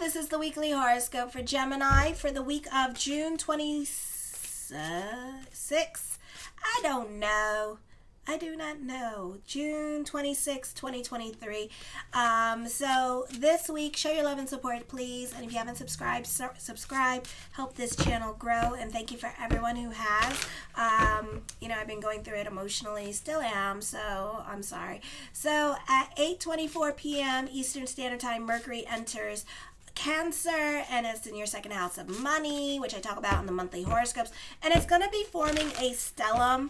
this is the weekly horoscope for Gemini for the week of June 26th. I do not know. June 26, 2023. So this week, show your love and support, please. And if you haven't subscribed, subscribe. Help this channel grow. And thank you for everyone who has. I've been going through it emotionally. Still am. So I'm sorry. So at 8:24 p.m. Eastern Standard Time, Mercury enters Cancer, and it's in your second house of money, which I talk about in the monthly horoscopes, and it's going to be forming a stellium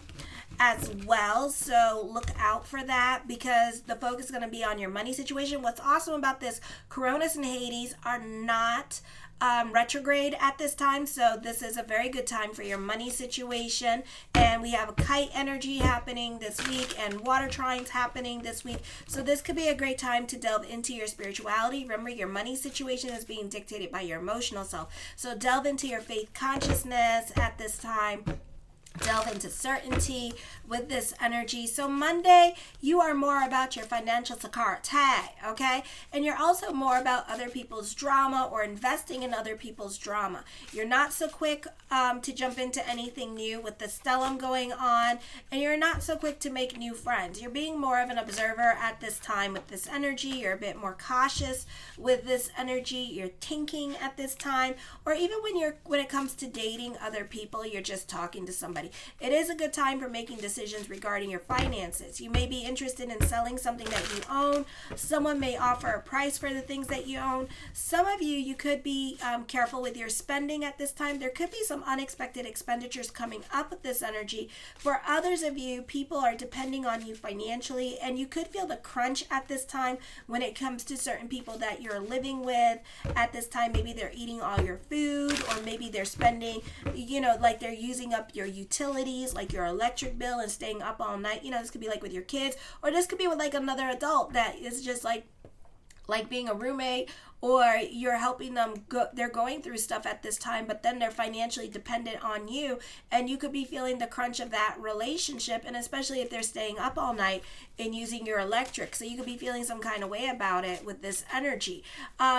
as well, so look out for that because the focus is going to be on your money situation. What's awesome about this, Cronus and Hades are not retrograde at this time, so this is a very good time for your money situation. And we have a kite energy happening this week and water trines happening this week, so this could be a great time to delve into your spirituality. Remember, your money situation is being dictated by your emotional self, so delve into your faith consciousness at this time. Delve into certainty with this energy. So Monday, you are more about your financial security, okay? And you're also more about other people's drama or investing in other people's drama. You're not so quick to jump into anything new with the stellium going on, and you're not so quick to make new friends. You're being more of an observer at this time with this energy. You're a bit more cautious with this energy. You're thinking at this time, or even when it comes to dating other people, you're just talking to somebody. It is a good time for making decisions regarding your finances. You may be interested in selling something that you own. Someone may offer a price for the things that you own. Some of you could be careful with your spending at this time. There could be some unexpected expenditures coming up with this energy. For others of you, people are depending on you financially, and you could feel the crunch at this time when it comes to certain people that you're living with at this time. Maybe they're eating all your food, or maybe they're spending, like they're using up your utilities, like your electric bill, and staying up all night. This could be like with your kids, or this could be with like another adult that is just like being a roommate, or you're helping them they're going through stuff at this time, but then they're financially dependent on you, and you could be feeling the crunch of that relationship, and especially if they're staying up all night and using your electric, so you could be feeling some kind of way about it with this energy.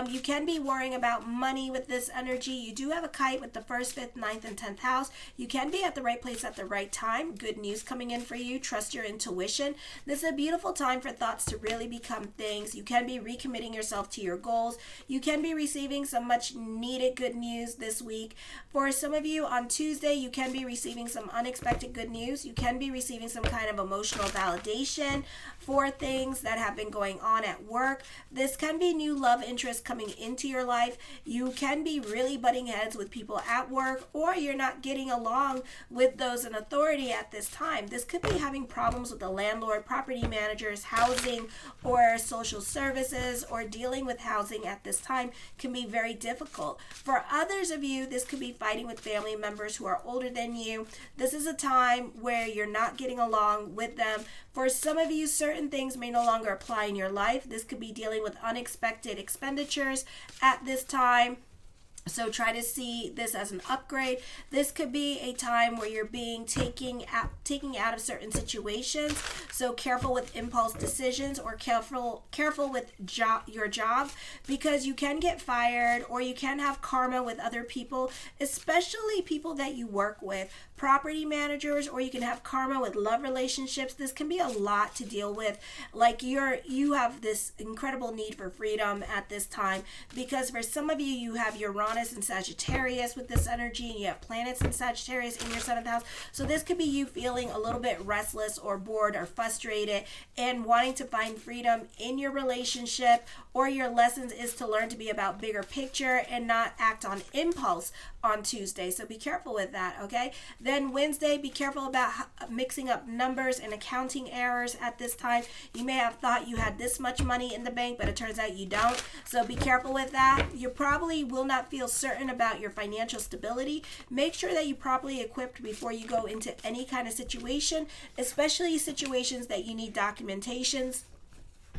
You can be worrying about money with this energy. You do have a kite with the 1st, 5th, 9th, and 10th house. You can be at the right place at the right time. Good news coming in for you. Trust your intuition. This is a beautiful time for thoughts to really become things. You can be recommitting yourself to your goals. You can be receiving some much needed good news this week. For some of you, on Tuesday, you can be receiving some unexpected good news. You can be receiving some kind of emotional validation for things that have been going on at work. This can be new love interest coming into your life. You can be really butting heads with people at work, or you're not getting along with those in authority at this time. This could be having problems with the landlord, property managers, housing, or social services, or dealing with housing at this time can be very difficult. For others of you, this could be fighting with family members who are older than you. This is a time where you're not getting along with them. For some of you, certain things may no longer apply in your life. This could be dealing with unexpected expenditures at this time. So try to see this as an upgrade. This could be a time where you're being taken out of certain situations. So careful with impulse decisions, or careful with your job, because you can get fired, or you can have karma with other people, especially people that you work with, property managers, or you can have karma with love relationships. This can be a lot to deal with. Like you have this incredible need for freedom at this time, because for some of you, you have Uranus and Sagittarius with this energy, and you have planets in Sagittarius in your 7th house. So this could be you feeling a little bit restless or bored or frustrated and wanting to find freedom in your relationship, or your lessons is to learn to be about bigger picture and not act on impulse on Tuesday. So be careful with that, okay? Then Wednesday, be careful about mixing up numbers and accounting errors at this time. You may have thought you had this much money in the bank, but it turns out you don't. So be careful with that. You probably will not feel certain about your financial stability. Make sure that you're properly equipped before you go into any kind of situation, especially situations that you need documentations.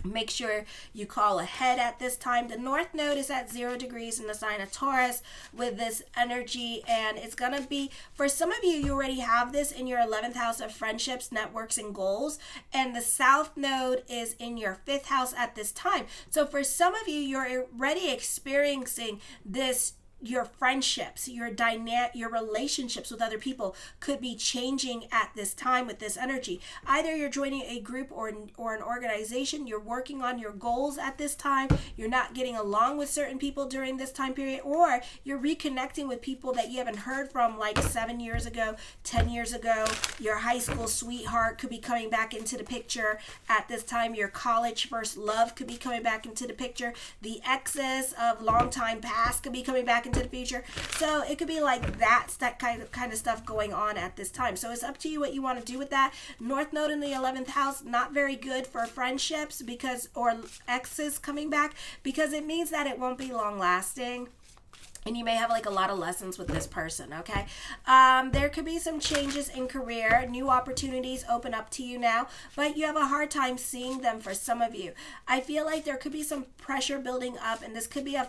Make sure you call ahead at this time. The North Node is at 0 degrees in the sign of Taurus with this energy, and it's going to be, for some of you, you already have this in your 11th house of friendships, networks, and goals, and the South Node is in your 5th house at this time. So for some of you, you're already experiencing this. Your friendships, your relationships with other people could be changing at this time with this energy. Either you're joining a group or an organization, you're working on your goals at this time, you're not getting along with certain people during this time period, or you're reconnecting with people that you haven't heard from like 7 years ago, 10 years ago. Your high school sweetheart could be coming back into the picture at this time. Your college first love could be coming back into the picture. The exes of long time past could be coming back into the future. So it could be like that kind of stuff going on at this time. So it's up to you what you want to do with that. North Node in the 11th house, not very good for friendships or exes coming back, because it means that it won't be long lasting. And you may have like a lot of lessons with this person, okay? There could be some changes in career. New opportunities open up to you now, but you have a hard time seeing them for some of you. I feel like there could be some pressure building up, and this could be a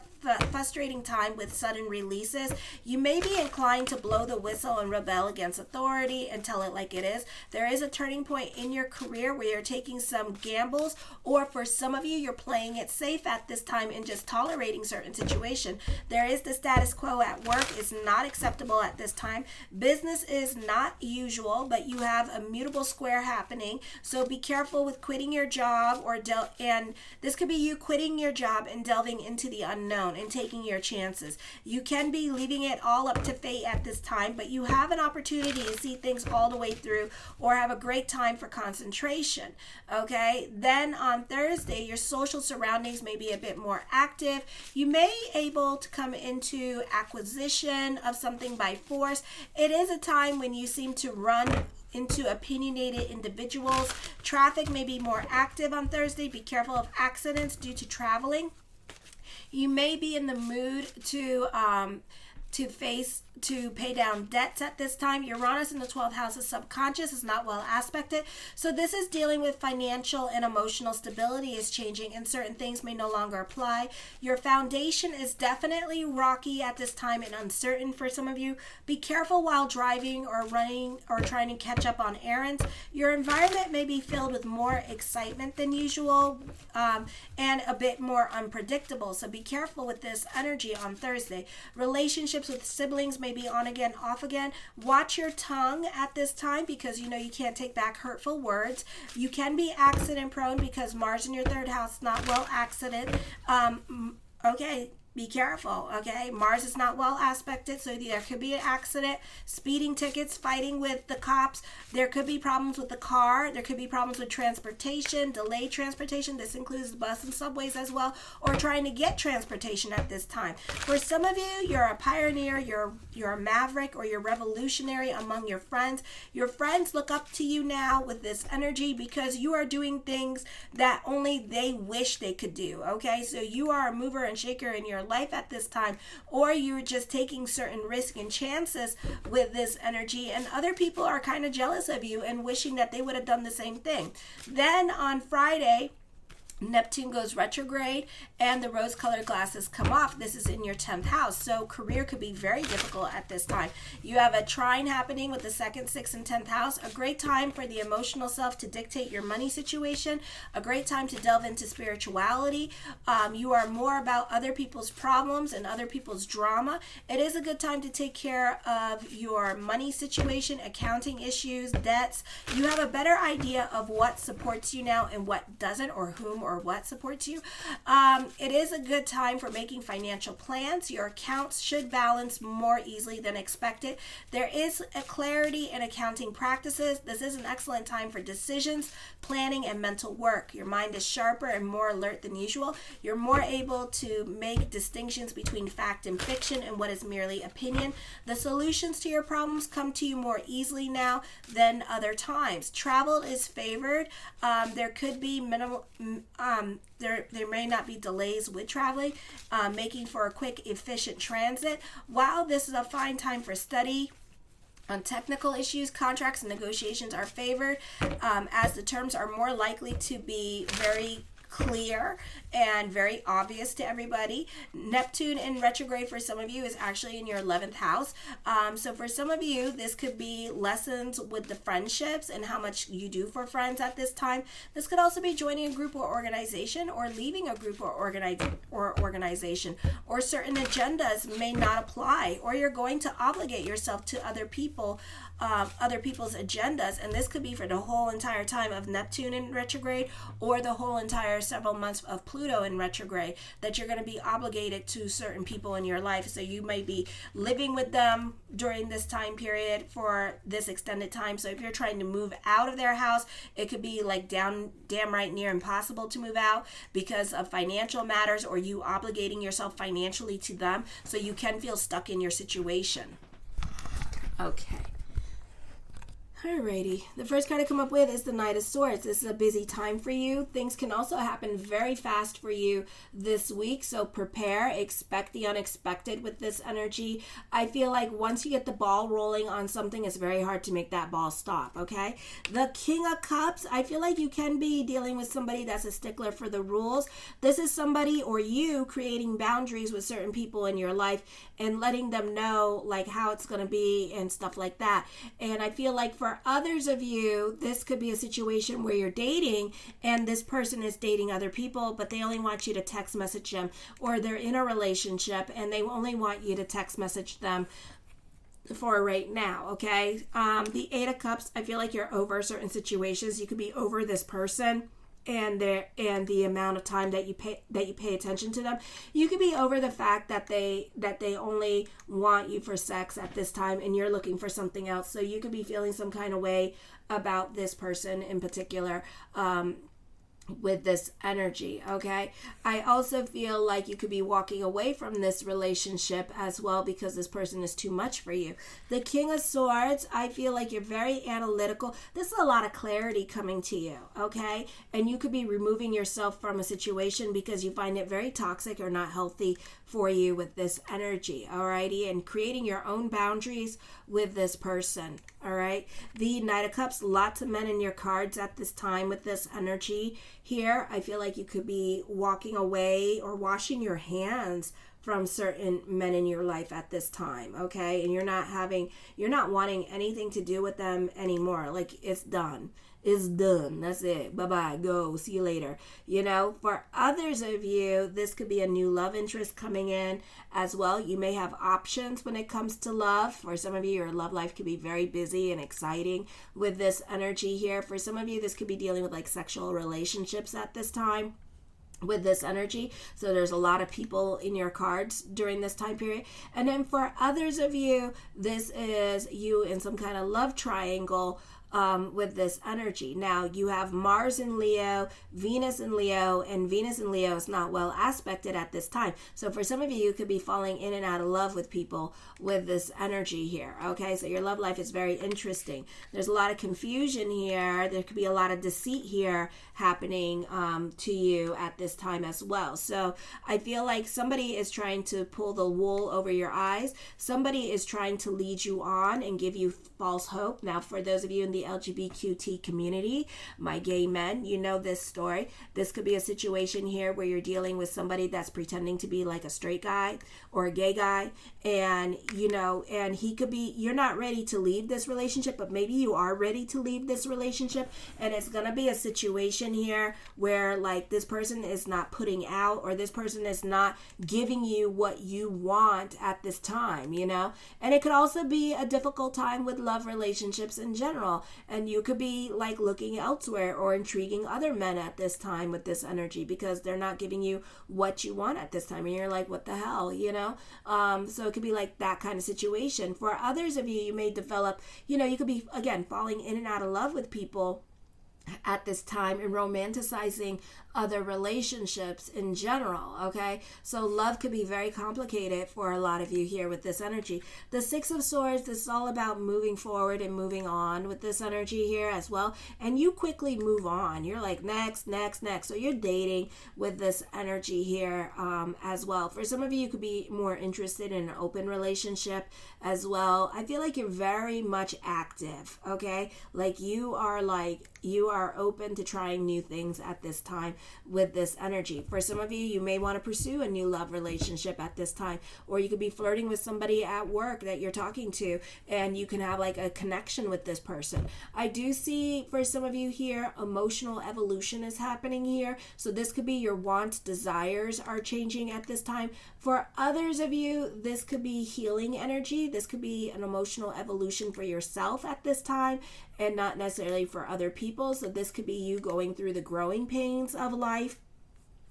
frustrating time with sudden releases. You may be inclined to blow the whistle and rebel against authority and tell it like it is. There is a turning point in your career where you're taking some gambles, or for some of you, you're playing it safe at this time and just tolerating certain situations. There is this status quo at work is not acceptable at this time. Business is not usual, but you have a mutable square happening. So be careful with quitting your job and this could be you quitting your job and delving into the unknown and taking your chances. You can be leaving it all up to fate at this time, but you have an opportunity to see things all the way through or have a great time for concentration. Okay, then on Thursday, your social surroundings may be a bit more active. You may be able to come into acquisition of something by force. It is a time when you seem to run into opinionated individuals. Traffic may be more active on Thursday. Be careful of accidents due to traveling. You may be in the mood to pay down debts at this time. Uranus in the 12th house of subconscious is not well aspected. So this is dealing with financial and emotional stability is changing, and certain things may no longer apply. Your foundation is definitely rocky at this time and uncertain for some of you. Be careful while driving or running or trying to catch up on errands. Your environment may be filled with more excitement than usual and a bit more unpredictable. So be careful with this energy on Thursday. Relationships with siblings may be on again, off again. Watch your tongue at this time because you can't take back hurtful words. You can be accident prone because Mars in your 3rd house, not well accident. Okay. Be careful, okay? Mars is not well aspected, so there could be an accident, speeding tickets, fighting with the cops. There could be problems with the car. There could be problems with transportation, delayed transportation. This includes the bus and subways as well, or trying to get transportation at this time. For some of you, you're a pioneer, you're a maverick, or you're revolutionary among your friends. Your friends look up to you now with this energy because you are doing things that only they wish they could do, okay? So you are a mover and shaker in your life at this time, or you're just taking certain risks and chances with this energy, and other people are kind of jealous of you and wishing that they would have done the same thing. Then on Friday, Neptune goes retrograde and the rose-colored glasses come off. This is in your 10th house, so career could be very difficult at this time. You have a trine happening with the 2nd, 6th, and 10th house. A great time for the emotional self to dictate your money situation. A great time to delve into spirituality. You are more about other people's problems and other people's drama. It is a good time to take care of your money situation, accounting issues, debts. You have a better idea of what supports you now and what doesn't, or whom or what supports you. It is a good time for making financial plans. Your accounts should balance more easily than expected. There is a clarity in accounting practices. This is an excellent time for decisions, planning, and mental work. Your mind is sharper and more alert than usual. You're more able to make distinctions between fact and fiction and what is merely opinion. The solutions to your problems come to you more easily now than other times. Travel is favored. There could be minimal there may not be delays with traveling, making for a quick, efficient transit. While this is a fine time for study on technical issues, contracts and negotiations are favored, as the terms are more likely to be very clear and very obvious to everybody. Neptune in retrograde for some of you is actually in your 11th house. So for some of you, this could be lessons with the friendships and how much you do for friends at this time. This could also be joining a group or organization, or leaving a group or organization, or certain agendas may not apply, or you're going to obligate yourself to other people's agendas. And this could be for the whole entire time of Neptune in retrograde, or the whole entire several months of Pluto in retrograde, that you're going to be obligated to certain people in your life. So you may be living with them during this time period for this extended time. So if you're trying to move out of their house, it could be like damn right near impossible to move out because of financial matters, or you obligating yourself financially to them. So you can feel stuck in your situation. Okay. Alrighty, the first card I come up with is the Knight of Swords. This is a busy time for you. Things can also happen very fast for you this week, so prepare, expect the unexpected with this energy. I feel like once you get the ball rolling on something, it's very hard to make that ball stop, okay? The King of Cups, I feel like you can be dealing with somebody that's a stickler for the rules. This is somebody, or you, creating boundaries with certain people in your life and letting them know like how it's going to be and stuff like that. And I feel like for others of you, this could be a situation where you're dating and this person is dating other people, but they only want you to text message them, or they're in a relationship and they only want you to text message them for right now, okay? The Eight of Cups, I feel like you're over certain situations. You could be over this person and the amount of time that you pay attention to them. You could be over the fact that they only want you for sex at this time and you're looking for something else. So you could be feeling some kind of way about this person in particular, with this energy, okay? I also feel like you could be walking away from this relationship as well because this person is too much for you. The King of Swords, I feel like you're very analytical. This is a lot of clarity coming to you, okay? And you could be removing yourself from a situation because you find it very toxic or not healthy for you with this energy, alrighty? And creating your own boundaries with this person, all right? The Knight of Cups, lots of men in your cards at this time with this energy here. I feel like you could be walking away or washing your hands from certain men in your life at this time, okay? And you're not wanting anything to do with them anymore. Like, it's done. It's done. That's it. Bye-bye. Go. See you later. You know, for others of you, this could be a new love interest coming in as well. You may have options when it comes to love. For some of you, your love life could be very busy and exciting with this energy here. For some of you, this could be dealing with like sexual relationships at this time with this energy. So there's a lot of people in your cards during this time period. And then for others of you, this is you in some kind of love triangle with this energy. Now you have Mars in Leo, Venus in Leo, and Venus in Leo is not well aspected at this time. So for some of you, you could be falling in and out of love with people with this energy here. Okay, so your love life is very interesting. There's a lot of confusion here. There could be a lot of deceit here happening to you at this time as well. So I feel like somebody is trying to pull the wool over your eyes. Somebody is trying to lead you on and give you false hope. Now, for those of you in the LGBTQ community, my gay men, you know this story. This could be a situation here where you're dealing with somebody that's pretending to be like a straight guy or a gay guy, and you know, and he could be, you're not ready to leave this relationship, but maybe you are ready to leave this relationship, and it's gonna be a situation here where like this person is not putting out, or this person is not giving you what you want at this time, you know. And it could also be a difficult time with love relationships in general, and you could be like looking elsewhere or intriguing other men at this time with this energy because they're not giving you what you want at this time, and you're like, what the hell, you know. So it could be like that kind of situation. For others of you, you may develop, you know, you could be again falling in and out of love with people at this time and romanticizing other relationships in general, okay? So love could be very complicated for a lot of you here with this energy. The Six of Swords, this is all about moving forward and moving on with this energy here as well. And you quickly move on. You're like, next, next, next. So you're dating with this energy here as well. For some of you, you could be more interested in an open relationship as well. I feel like you're very much active, okay? Like you are open to trying new things at this time with this energy. For some of you, you may want to pursue a new love relationship at this time, or you could be flirting with somebody at work that you're talking to, and you can have like a connection with this person. I do see for some of you here, emotional evolution is happening here. So this could be your wants, desires are changing at this time. For others of you, this could be healing energy. This could be an emotional evolution for yourself at this time, and not necessarily for other people. So this could be you going through the growing pains of life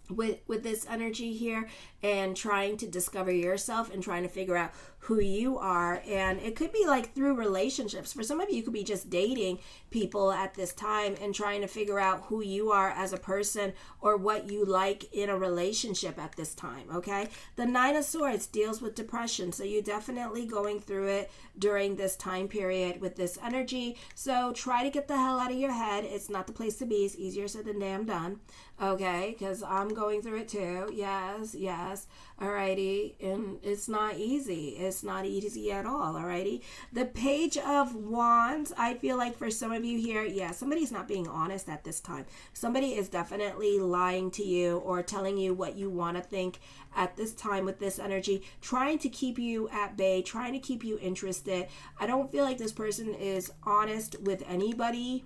with this energy here, and trying to discover yourself and trying to figure out who you are. And it could be like through relationships. For some of you, you could be just dating people at this time and trying to figure out who you are as a person or what you like in a relationship at this time. Okay, the Nine of Swords deals with depression, so you're definitely going through it during this time period with this energy. So try to get the hell out of your head. It's not the place to be. It's easier said than damn done. Okay, because I'm going through it too. Yes. Alrighty, and it's not easy. It's not easy at all. Alrighty, the Page of Wands. I feel like for some of you here, somebody's not being honest at this time. Somebody is definitely lying to you or telling you what you want to think at this time with this energy, trying to keep you at bay, trying to keep you interested. I don't feel like this person is honest with anybody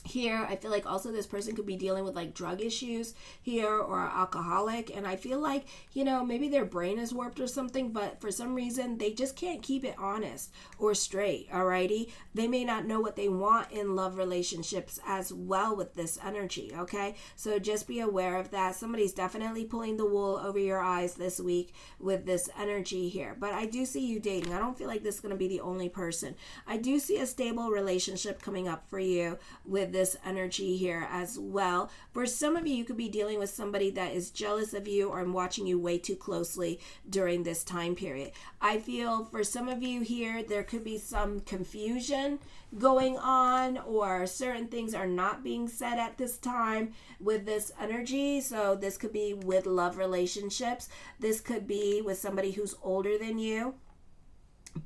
here. I feel like also this person could be dealing with like drug issues here, or alcoholic, and I feel like, maybe their brain is warped or something, but for some reason they just can't keep it honest or straight. Alrighty, they may not know what they want in love relationships as well with this energy. Okay, so just be aware of that. Somebody's definitely pulling the wool over your eyes this week with this energy here, but I do see you dating. I don't feel like this is going to be the only person. I do see a stable relationship coming up for you with this energy here as well. For some of you, you could be dealing with somebody that is jealous of you or watching you way too closely during this time period. I feel for some of you here, there could be some confusion going on, or certain things are not being said at this time with this energy. So this could be with love relationships. This could be with somebody who's older than you,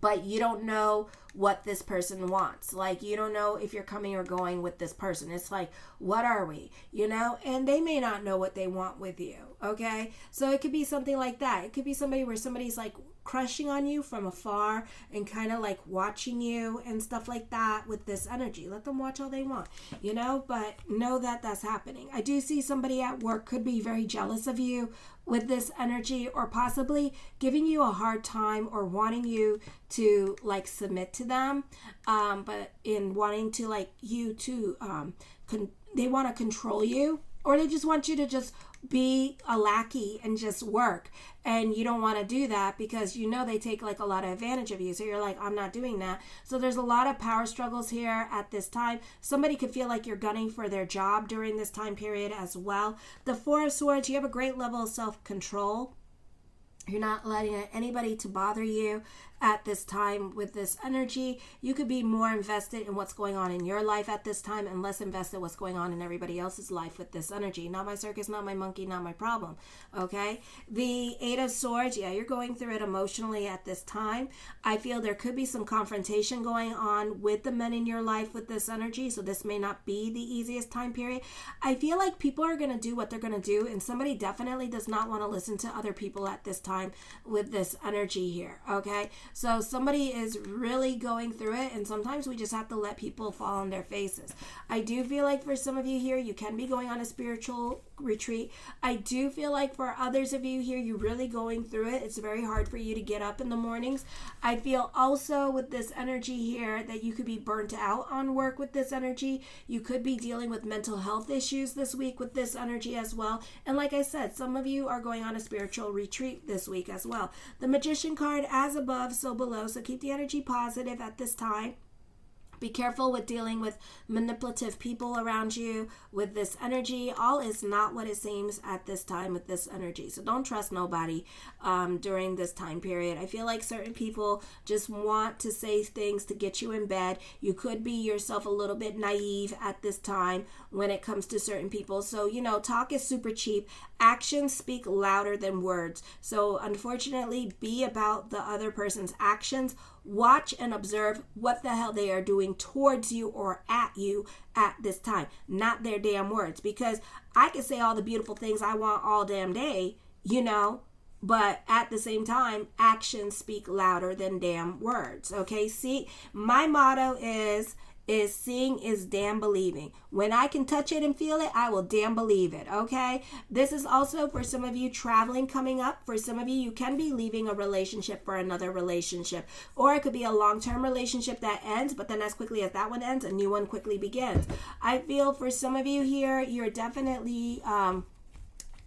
but you don't know what this person wants. Like, you don't know if you're coming or going with this person. It's like, what are we? And they may not know what they want with you. Okay, so it could be something like that. It could be somebody where somebody's like crushing on you from afar and kind of like watching you and stuff like that with this energy. Let them watch all they want, but know that that's happening. I do see somebody at work could be very jealous of you with this energy, or possibly giving you a hard time or wanting you to like submit to them, but in wanting to like you to they want to control you, or they just want you to just be a lackey and just work, and you don't want to do that because they take like a lot of advantage of you. So you're like, I'm not doing that. So there's a lot of power struggles here at this time. Somebody could feel like you're gunning for their job during this time period as well. The Four of Swords, you have a great level of self-control. You're not letting anybody to bother you at this time with this energy. You could be more invested in what's going on in your life at this time and less invested in what's going on in everybody else's life with this energy. Not my circus, not my monkey, not my problem. Okay? The Eight of Swords, you're going through it emotionally at this time. I feel there could be some confrontation going on with the men in your life with this energy, so this may not be the easiest time period. I feel like people are going to do what they're going to do, and somebody definitely does not want to listen to other people at this time with this energy here. Okay? So somebody is really going through it, and sometimes we just have to let people fall on their faces. I do feel like for some of you here, you can be going on a spiritual retreat. I do feel like for others of you here, you're really going through it. It's very hard for you to get up in the mornings. I feel also with this energy here that you could be burnt out on work with this energy. You could be dealing with mental health issues this week with this energy as well. And like I said, some of you are going on a spiritual retreat this week as well. The Magician card, as above, so below. So keep the energy positive at this time. Be careful with dealing with manipulative people around you with this energy. All is not what it seems at this time with this energy. So don't trust nobody during this time period. I feel like certain people just want to say things to get you in bed. You could be yourself a little bit naive at this time when it comes to certain people. So, talk is super cheap. Actions speak louder than words. So unfortunately, be about the other person's actions. Watch and observe what the hell they are doing coming towards you or at you at this time, not their damn words. Because I can say all the beautiful things I want all damn day, but at the same time, actions speak louder than damn words. Okay, see, my motto is seeing is damn believing. When I can touch it and feel it, I will damn believe it. Okay, this is also for some of you traveling coming up. For some of you, you can be leaving a relationship for another relationship, or it could be a long-term relationship that ends, but then as quickly as that one ends, a new one quickly begins. I feel for some of you here, you're definitely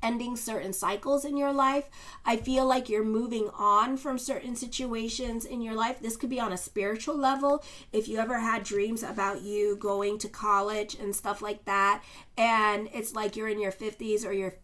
ending certain cycles in your life. I feel like you're moving on from certain situations in your life. This could be on a spiritual level. If you ever had dreams about you going to college and stuff like that, and it's like you're in your 50s or your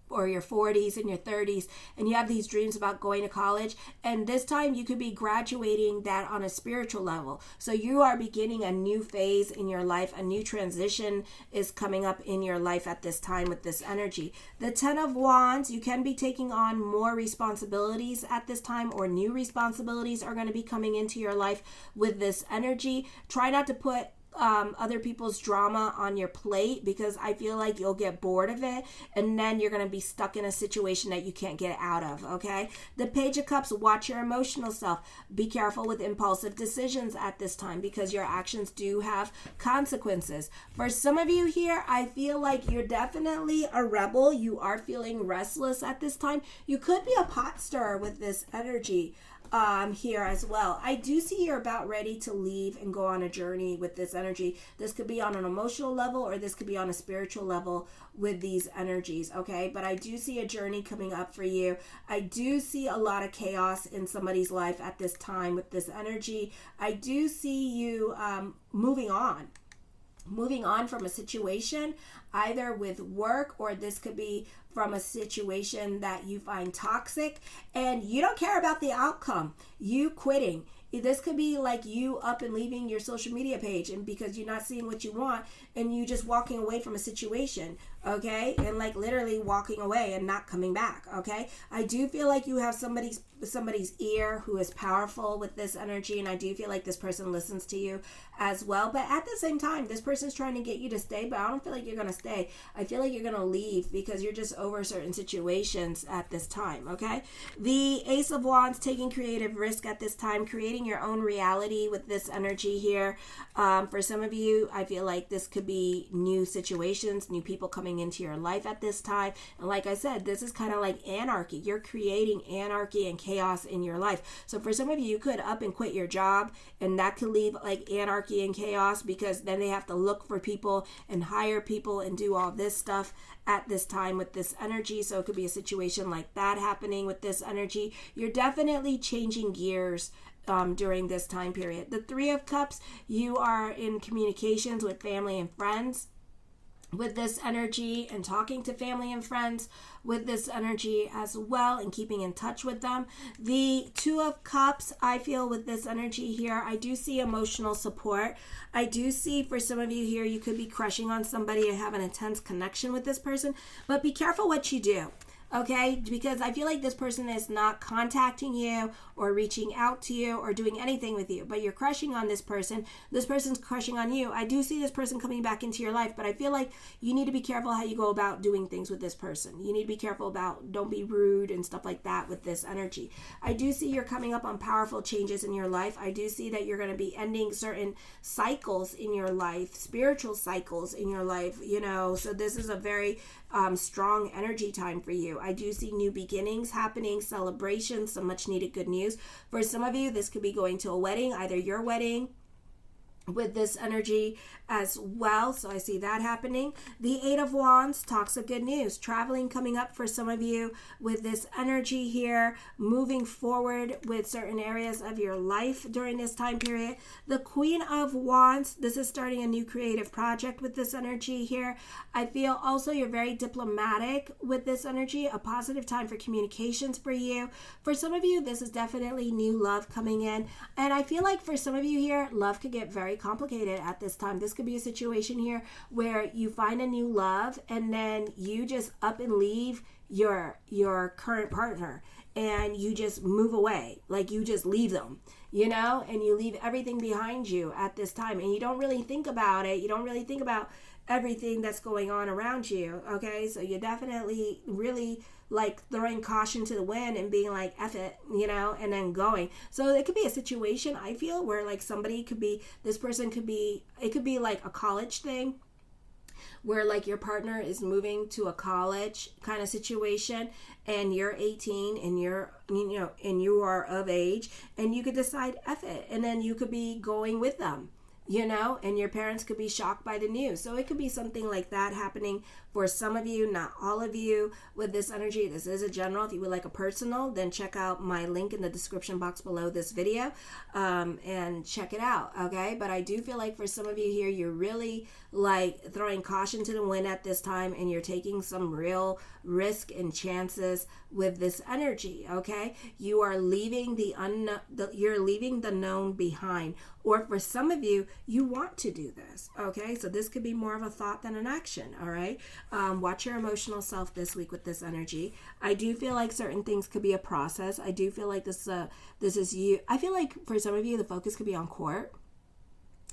40s and your 30s, and you have these dreams about going to college, and this time you could be graduating that on a spiritual level. So you are beginning a new phase in your life. A new transition is coming up in your life at this time with this energy. The 10 of Wands, you can be taking on more responsibilities at this time, or new responsibilities are going to be coming into your life with this energy. Try not to put other people's drama on your plate, because I feel like you'll get bored of it and then you're going to be stuck in a situation that you can't get out of. Okay, the Page of Cups, watch your emotional self. Be careful with impulsive decisions at this time, because your actions do have consequences. For some of you here, I feel like you're definitely a rebel. You are feeling restless at this time. You could be a pot stirrer with this energy here as well. I do see you're about ready to leave and go on a journey with this energy. This could be on an emotional level, or this could be on a spiritual level with these energies, okay? But I do see a journey coming up for you. I do see a lot of chaos in somebody's life at this time with this energy. I do see you moving on from a situation, either with work, or this could be from a situation that you find toxic and you don't care about the outcome. You quitting. This could be like you up and leaving your social media page, and because you're not seeing what you want, and you just walking away from a situation, okay? And like literally walking away and not coming back, okay? I do feel like you have somebody's ear who is powerful with this energy, and I do feel like this person listens to you as well. But at the same time, this person's trying to get you to stay, but I don't feel like you're going to stay. I feel like you're going to leave because you're just over certain situations at this time, okay? The Ace of Wands, taking creative risk at this time, creating your own reality with this energy here. For some of you, I feel like this could be new situations, new people coming into your life at this time. And like I said, this is kind of like anarchy. You're creating anarchy and chaos in your life. So for some of you, you could up and quit your job, and that could leave like anarchy and chaos, because then they have to look for people and hire people and do all this stuff at this time with this energy. So it could be a situation like that happening with this energy. You're definitely changing gears during this time period. The Three of Cups, you are in communications with family and friends with this energy, and talking to family and friends with this energy as well, and keeping in touch with them. The Two of Cups, I feel with this energy here, I do see emotional support. I do see for some of you here, you could be crushing on somebody and have an intense connection with this person, but be careful what you do. Okay, because I feel like this person is not contacting you or reaching out to you or doing anything with you, but you're crushing on this person. This person's crushing on you. I do see this person coming back into your life, but I feel like you need to be careful how you go about doing things with this person. You need to be careful about, don't be rude and stuff like that with this energy. I do see you're coming up on powerful changes in your life. I do see that you're going to be ending certain cycles in your life, spiritual cycles in your life, so this is a very strong energy time for you. I do see new beginnings happening, celebrations, some much needed good news. For some of you, this could be going to a wedding, either your wedding with this energy as well. So I see that happening. The Eight of Wands talks of good news. Traveling coming up for some of you with this energy here, moving forward with certain areas of your life during this time period. The Queen of Wands, this is starting a new creative project with this energy here. I feel also you're very diplomatic with this energy, a positive time for communications for you. For some of you, this is definitely new love coming in. And I feel like for some of you here, love could get very complicated at this time. This could be a situation here where you find a new love and then you just up and leave your current partner, and you just move away, like you just leave them, you know, and you leave everything behind you at this time, and you don't really think about it. You don't really think about everything that's going on around you. Okay, so you definitely really like throwing caution to the wind and being like, F it, you know, and then going. So it could be a situation, I feel, where like somebody could be, this person could be, it could be like a college thing, where like your partner is moving to a college kind of situation, and you're 18 and you're, you know, and you are of age, and you could decide F it, and then you could be going with them, you know, and your parents could be shocked by the news. So it could be something like that happening for some of you, not all of you, with this energy. This is a general. If you would like a personal, then check out my link in the description box below this video, and check it out, okay? But I do feel like for some of you here, you're really like throwing caution to the wind at this time, and you're taking some real risk and chances with this energy, okay? You are leaving the unknown, you're leaving the known behind. Or for some of you, you want to do this, okay? So this could be more of a thought than an action, all right? Watch your emotional self this week with this energy. I do feel like certain things could be a process. I do feel like this is you. I feel like for some of you, the focus could be on court.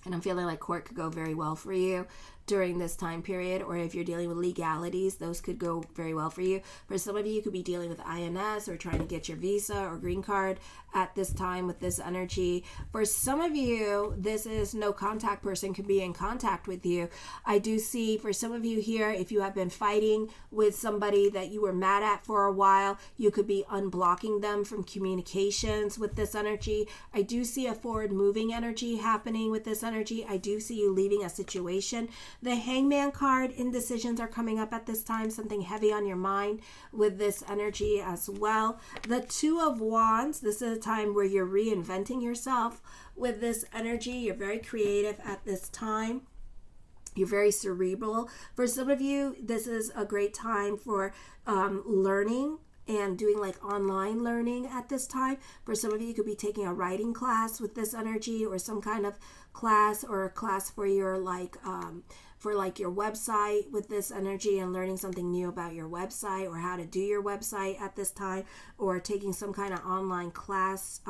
And I'm feeling like court could go very well for you during this time period. Or if you're dealing with legalities, those could go very well for you. For some of you, you could be dealing with INS or trying to get your visa or green card at this time with this energy. For some of you, this is no contact person could be in contact with you. I do see for some of you here, if you have been fighting with somebody that you were mad at for a while, you could be unblocking them from communications with this energy. I do see a forward moving energy happening with this energy. I do see you leaving a situation. The Hangman card, indecisions are coming up at this time, something heavy on your mind with this energy as well. The Two of Wands, this is a time where you're reinventing yourself with this energy. You're very creative at this time. You're very cerebral. For some of you, this is a great time for learning and doing like online learning at this time. For some of you, you could be taking a writing class with this energy, or some kind of class, or a class for your your website with this energy, and learning something new about your website or how to do your website at this time, or taking some kind of online class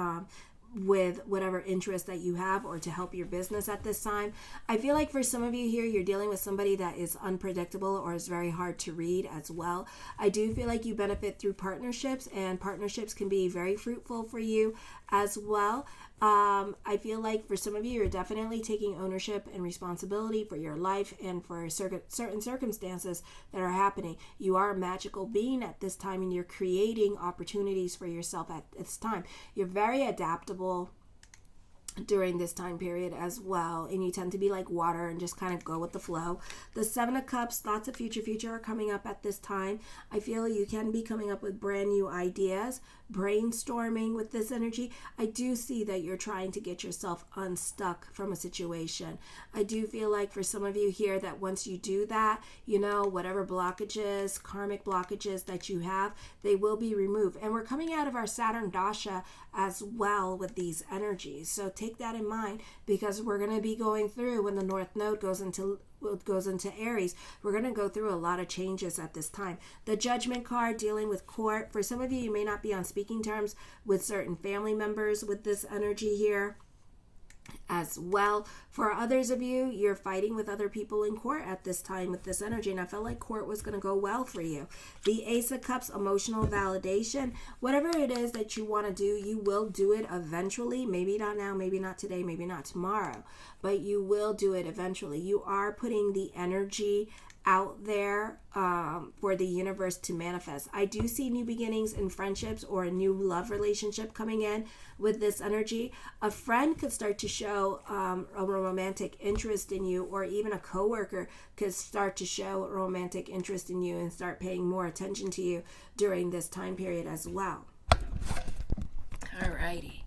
with whatever interest that you have, or to help your business at this time. I feel like for some of you here, you're dealing with somebody that is unpredictable or is very hard to read as well. I do feel like you benefit through partnerships, and partnerships can be very fruitful for you as well. I feel like for some of you, you're definitely taking ownership and responsibility for your life and for certain circumstances that are happening. You are a magical being at this time, and you're creating opportunities for yourself at this time. You're very adaptable during this time period as well, and you tend to be like water and just kind of go with the flow. The Seven of Cups, lots of future are coming up at this time. I feel you can be coming up with brand new ideas, brainstorming with this energy. I do see that you're trying to get yourself unstuck from a situation. I do feel like for some of you here that once you do that, you know, whatever blockages, karmic blockages that you have, they will be removed. And we're coming out of our Saturn Dasha as well with these energies. So take that in mind, because we're going to be going through, when the North Node goes into Aries, we're going to go through a lot of changes at this time. The Judgment card, dealing with court. For some of you, you may not be on speaking terms with certain family members with this energy here as well. For others of you, you're fighting with other people in court at this time with this energy, and I felt like court was going to go well for you. The Ace of Cups, emotional validation. Whatever it is that you want to do, you will do it eventually. Maybe not now, maybe not today, maybe not tomorrow, but you will do it eventually. You are putting the energy out there for the universe to manifest. I do see new beginnings in friendships, or a new love relationship coming in with this energy. A friend could start to show a romantic interest in you, or even a coworker could start to show a romantic interest in you and start paying more attention to you during this time period as well. Alrighty.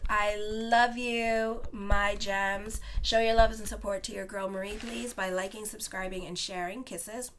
I love you, my gems. Show your love and support to your girl Marie, please, by liking, subscribing, and sharing. Kisses.